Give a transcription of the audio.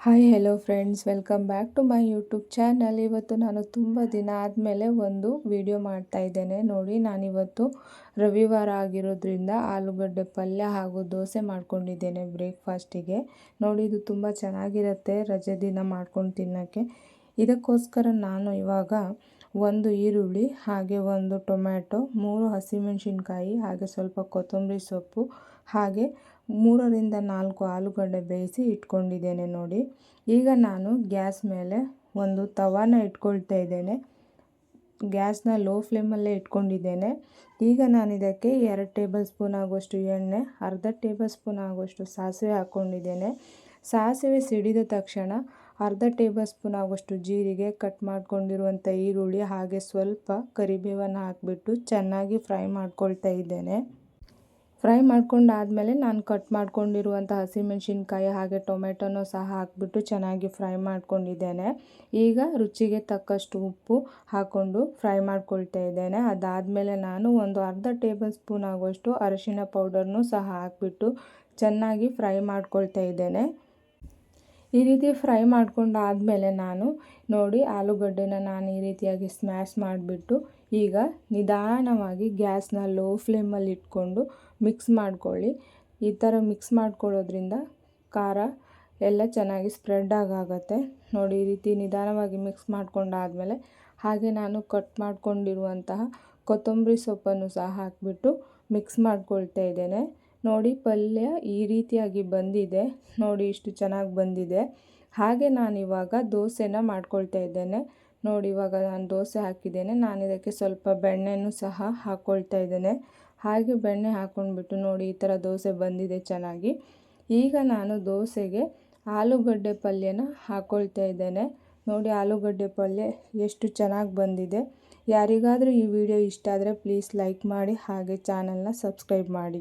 Hi hello friends, welcome back to my YouTube channel. ಇವತ್ತು ನಾನು ತುಂಬ ದಿನ ಆದಮೇಲೆ ಒಂದು ವಿಡಿಯೋ ಮಾಡ್ತಾ ಇದ್ದೇನೆ. ನೋಡಿ, ನಾನಿವತ್ತು ರವಿವಾರ ಆಗಿರೋದ್ರಿಂದ ಆಲೂಗಡ್ಡೆ ಪಲ್ಯ ಹಾಗೂ ದೋಸೆ ಮಾಡ್ಕೊಂಡಿದ್ದೇನೆ ಬ್ರೇಕ್ಫಾಸ್ಟಿಗೆ. ನೋಡಿ, ಇದು ತುಂಬ ಚೆನ್ನಾಗಿರುತ್ತೆ ರಜೆ ದಿನ ಮಾಡ್ಕೊಂಡು ತಿನ್ನೋಕ್ಕೆ. ಇದಕ್ಕೋಸ್ಕರ ನಾನು ಇವಾಗ ಒಂದು ಈರುಳ್ಳಿ, ಹಾಗೆ ಒಂದು ಟೊಮ್ಯಾಟೊ, 3 ಹಸಿಮೆಣಸಿನ್ಕಾಯಿ, ಹಾಗೆ ಸ್ವಲ್ಪ ಕೊತ್ತಂಬರಿ ಸೊಪ್ಪು, ಹಾಗೆ 3ರಿಂದ 4 ಆಲೂಗಡ್ಡೆ ಬೇಯಿಸಿ ಇಟ್ಕೊಂಡಿದ್ದೇನೆ. ನೋಡಿ, ಈಗ ನಾನು ಗ್ಯಾಸ್ ಮೇಲೆ ಒಂದು ತವಾನ ಇಟ್ಕೊಳ್ತಾ ಇದ್ದೇನೆ. ಗ್ಯಾಸ್ನ ಲೋ ಫ್ಲೇಮಲ್ಲೇ ಇಟ್ಕೊಂಡಿದ್ದೇನೆ. ಈಗ ನಾನು ಇದಕ್ಕೆ 2 ಟೇಬಲ್ ಸ್ಪೂನ್ ಆಗುವಷ್ಟು ಎಣ್ಣೆ, ಅರ್ಧ ಟೇಬಲ್ ಸ್ಪೂನ್ ಆಗುವಷ್ಟು ಸಾಸಿವೆ ಹಾಕ್ಕೊಂಡಿದ್ದೇನೆ. ಸಾಸಿವೆ ಸಿಡಿದ ತಕ್ಷಣ ಅರ್ಧ ಟೇಬಲ್ ಸ್ಪೂನ್ ಆಗುವಷ್ಟು ಜೀರಿಗೆ, ಕಟ್ ಮಾಡ್ಕೊಂಡಿರುವಂಥ ಈರುಳ್ಳಿ, ಹಾಗೆ ಸ್ವಲ್ಪ ಕರಿಬೇವನ್ನು ಹಾಕಿಬಿಟ್ಟು ಚೆನ್ನಾಗಿ ಫ್ರೈ ಮಾಡ್ಕೊಳ್ತಾ ಇದ್ದೇನೆ. ಫ್ರೈ ಮಾಡ್ಕೊಂಡಾದಮೇಲೆ ನಾನು ಕಟ್ ಮಾಡ್ಕೊಂಡಿರುವಂಥ ಹಸಿಮೆಣಸಿನ್ಕಾಯಿ ಹಾಗೆ ಟೊಮೆಟೊನೂ ಸಹ ಹಾಕಿಬಿಟ್ಟು ಚೆನ್ನಾಗಿ ಫ್ರೈ ಮಾಡ್ಕೊಂಡಿದ್ದೇನೆ. ಈಗ ರುಚಿಗೆ ತಕ್ಕಷ್ಟು ಉಪ್ಪು ಹಾಕ್ಕೊಂಡು ಫ್ರೈ ಮಾಡ್ಕೊಳ್ತಾ ಇದ್ದೇನೆ. ಅದಾದಮೇಲೆ ನಾನು ಒಂದು ಅರ್ಧ ಟೇಬಲ್ ಸ್ಪೂನ್ ಆಗುವಷ್ಟು ಅರಿಶಿಣ ಪೌಡರ್ನೂ ಸಹ ಹಾಕಿಬಿಟ್ಟು ಚೆನ್ನಾಗಿ ಫ್ರೈ ಮಾಡ್ಕೊಳ್ತಾ ಇದ್ದೇನೆ. ಈ ರೀತಿ ಫ್ರೈ ಮಾಡ್ಕೊಂಡಾದಮೇಲೆ ನೋಡಿ, ಆಲೂಗಡ್ಡೆನ ನಾನು ಈ ರೀತಿಯಾಗಿ ಸ್ಮ್ಯಾಶ್ ಮಾಡಿಬಿಟ್ಟು ಈಗ ನಿಧಾನವಾಗಿ ಗ್ಯಾಸ್ನ ಲೋ ಫ್ಲೇಮಲ್ಲಿ ಇಟ್ಕೊಂಡು ಮಿಕ್ಸ್ ಮಾಡ್ಕೊಳ್ಳಿ. ಈ ಥರ ಮಿಕ್ಸ್ ಮಾಡ್ಕೊಳ್ಳೋದ್ರಿಂದ ಖಾರ ಎಲ್ಲ ಚೆನ್ನಾಗಿ ಸ್ಪ್ರೆಡ್ ಆಗುತ್ತೆ. ನೋಡಿ, ಈ ರೀತಿ ನಿಧಾನವಾಗಿ ಮಿಕ್ಸ್ ಮಾಡ್ಕೊಂಡಾದಮೇಲೆ ಹಾಗೆ ನಾನು ಕಟ್ ಮಾಡ್ಕೊಂಡಿರುವಂತಹ ಕೊತ್ತಂಬರಿ ಸೊಪ್ಪನ್ನು ಸಹ ಹಾಕಿಬಿಟ್ಟು ಮಿಕ್ಸ್ ಮಾಡ್ಕೊಳ್ತಾ ಇದ್ದೇನೆ. ನೋಡಿ, ಪಲ್ಯ ಈ ರೀತಿಯಾಗಿ ಬಂದಿದೆ. ನೋಡಿ, ಇಷ್ಟು ಚೆನ್ನಾಗಿ ಬಂದಿದೆ. ಹಾಗೆ ನಾನಿವಾಗ ದೋಸೆನ ಮಾಡ್ಕೊಳ್ತಾ ಇದ್ದೇನೆ. ನೋಡಿ, ಇವಾಗ ನಾನು ದೋಸೆ ಹಾಕಿದ್ದೇನೆ. ನಾನು ಇದಕ್ಕೆ ಸ್ವಲ್ಪ ಬೆಣ್ಣೆನೂ ಸಹ ಹಾಕ್ಕೊಳ್ತಾ ಇದ್ದೇನೆ. ಹಾಗೆ ಬೆಣ್ಣೆ ಹಾಕ್ಕೊಂಡ್ಬಿಟ್ಟು ನೋಡಿ, ಈ ಥರ ದೋಸೆ ಬಂದಿದೆ ಚೆನ್ನಾಗಿ. ಈಗ ನಾನು ದೋಸೆಗೆ ಆಲೂಗಡ್ಡೆ ಪಲ್ಯನ ಹಾಕ್ಕೊಳ್ತಾ ಇದ್ದೇನೆ. ನೋಡಿ, ಆಲೂಗಡ್ಡೆ ಪಲ್ಯ ಎಷ್ಟು ಚೆನ್ನಾಗಿ ಬಂದಿದೆ. ಯಾರಿಗಾದರೂ ಈ ವಿಡಿಯೋ ಇಷ್ಟ ಆದರೆ ಪ್ಲೀಸ್ ಲೈಕ್ ಮಾಡಿ, ಹಾಗೆ ಚಾನಲ್ನ ಸಬ್ಸ್ಕ್ರೈಬ್ ಮಾಡಿ.